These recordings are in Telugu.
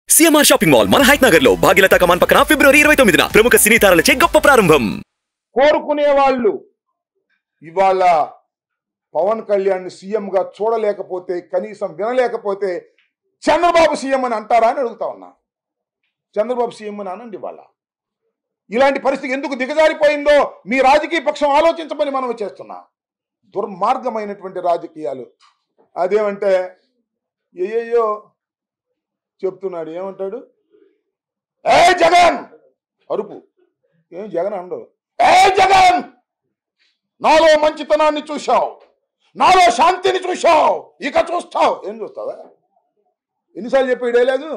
సిఎంఆర్ షాపింగ్ మాల్ మన హైట్ నగర్ లో భాగ్యలతా కమాన్ పక్కన ఫిబ్రవరి 29న ప్రముఖ సినీ తారలచే గొప్ప ప్రారంభం. కోరుకునే వాళ్ళు ఇవాళ పవన్ కళ్యాణ్ సీఎం గా చూడలేకపోతే కనీసం వినలేకపోతే చంద్రబాబు సీఎం అని అంటారా అని అడుగుతా ఉన్నా. చంద్రబాబు సీఎం అని అనండి. ఇవాళ ఇలాంటి పరిస్థితి ఎందుకు దిగజారిపోయిందో మీ రాజకీయ పక్షం ఆలోచించమని మనం చేస్తున్నా. దుర్మార్గమైనటువంటి రాజకీయాలు. అదేమంటే ఏయో చెప్తున్నాడు. ఏమంటాడు? ఏ జగన్ అరుపు. ఏం జగన్ అండవు. ఏ జగన్, నాలో మంచితనాన్ని చూశావు, నాలో శాంతిని చూశావు, ఇక చూస్తావు. ఏం చూస్తావా? ఎన్నిసార్లు చెప్పావు డైలాగు?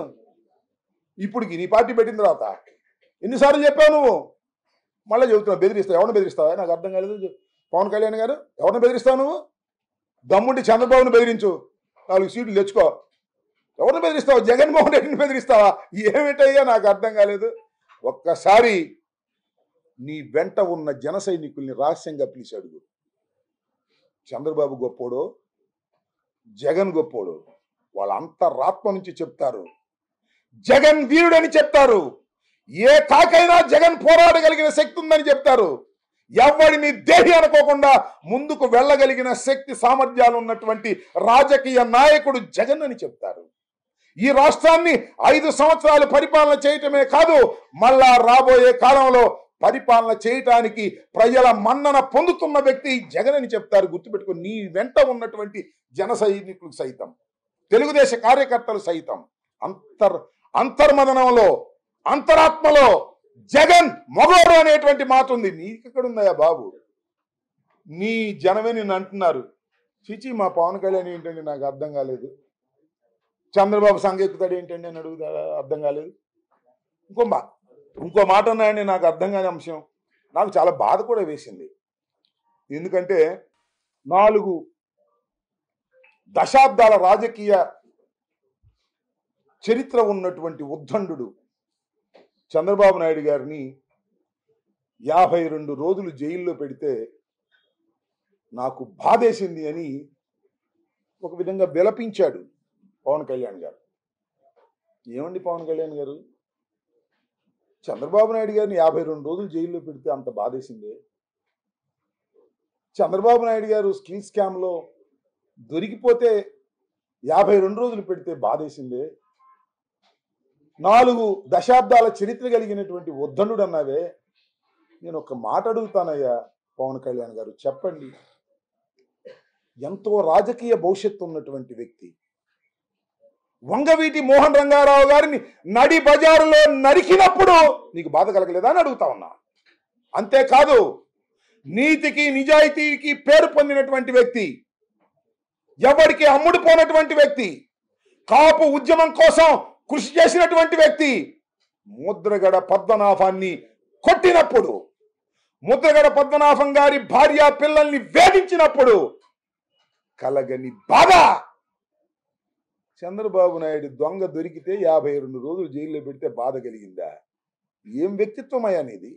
ఇప్పుడుకి నీ పార్టీ పెట్టిన తర్వాత ఎన్నిసార్లు చెప్పావు నువ్వు? మళ్ళీ చెబుతున్నావు. బెదిరిస్తావు. ఎవరిని బెదిరిస్తావా? నాకు అర్థం కాలేదు. పవన్ కళ్యాణ్ గారు, ఎవరిని బెదిరిస్తావు నువ్వు? దమ్ముండి చంద్రబాబుని బెదిరించు, 4 సీట్లు తెచ్చుకో. ఎవరిని బెదిరిస్తావు? జగన్మోహన్ రెడ్డిని బెదిరిస్తావా? ఏమిటయ్యా నాకు అర్థం కాలేదు. ఒక్కసారి నీ వెంట ఉన్న జన సైనికుల్ని రహస్యంగా పిలిచి అడుగు. చంద్రబాబు గొప్పోడో జగన్ గొప్పోడో వాళ్ళ అంతరాత్మ నుంచి చెప్తారు. జగన్ వీరుడని చెప్తారు. ఏ కాకైనా జగన్ పోరాడగలిగిన శక్తి ఉందని చెప్తారు. ఎవరిని దేహి అనుకోకుండా ముందుకు వెళ్ళగలిగిన శక్తి సామర్థ్యాలు ఉన్నటువంటి రాజకీయ నాయకుడు జగన్ అని చెప్తారు. ఈ రాష్ట్రాన్ని 5 సంవత్సరాలు పరిపాలన చేయటమే కాదు, మళ్ళా రాబోయే కాలంలో పరిపాలన చేయటానికి ప్రజల మన్నన పొందుతున్న వ్యక్తి జగన్ అని చెప్తారు. గుర్తుపెట్టుకో. నీ వెంట ఉన్నటువంటి జన సైనికులు సైతం, తెలుగుదేశ కార్యకర్తలు సైతం అంతర్మదనంలో, అంతరాత్మలో జగన్ మగోడు అనేటువంటి మాట ఉంది. నీకెక్కడుందయ్యా బాబు? నీ జనమే నిన్ను అంటున్నారు. చిచి, మా పవన్ కళ్యాణ్ ఏంటండి నాకు అర్థం కాలేదు, చంద్రబాబు సంగెక్కుతాడు ఏంటండి అని అడుగుతా, అర్థం కాలేదు. ఇంకో మాట ఉన్నాయండి నాకు అర్థం కాని అంశం. నాకు చాలా బాధ కూడా వేసింది. ఎందుకంటే 4 దశాబ్దాల రాజకీయ చరిత్ర ఉన్నటువంటి ఉద్దండు చంద్రబాబు నాయుడు గారిని 52 రోజులు జైల్లో పెడితే నాకు బాధేసింది అని ఒక విధంగా విలపించాడు పవన్ కళ్యాణ్ గారు. ఏమండి పవన్ కళ్యాణ్ గారు, చంద్రబాబు నాయుడు గారిని 52 రోజులు జైల్లో పెడితే అంత బాధేసిందే? చంద్రబాబు నాయుడు గారు స్కిల్ స్కామ్లో దొరికిపోతే 52 రోజులు పెడితే బాధేసిందే? 4 దశాబ్దాల చరిత్ర కలిగినటువంటి ఉద్దండు అన్నావే. నేను ఒక మాట అడుగుతానయ్యా పవన్ కళ్యాణ్ గారు, చెప్పండి. ఎంతో రాజకీయ భవిష్యత్తు ఉన్నటువంటి వ్యక్తి వంగవీటి మోహన్ రంగారావు గారిని నడి బజారులో నరికినప్పుడు నీకు బాధ కలగలేదా అని అడుగుతా ఉన్నా. అంతేకాదు, నీతికి నిజాయితీకి పేరు పొందినటువంటి వ్యక్తి, ఎవరికి అమ్ముడుపోనటువంటి వ్యక్తి, కాపు ఉద్యమం కోసం కృషి చేసినటువంటి వ్యక్తి ముద్రగడ పద్మనాభాన్ని కొట్టినప్పుడు, ముద్రగడ పద్మనాభం గారి భార్య పిల్లల్ని వేధించినప్పుడు కలగని బాధ చంద్రబాబు నాయుడు దొంగ దొరికితే 52 రోజులు జైల్లో పెడితే బాధ కలిగిందా? ఏం వ్యక్తిత్వం అయ్యా నీది?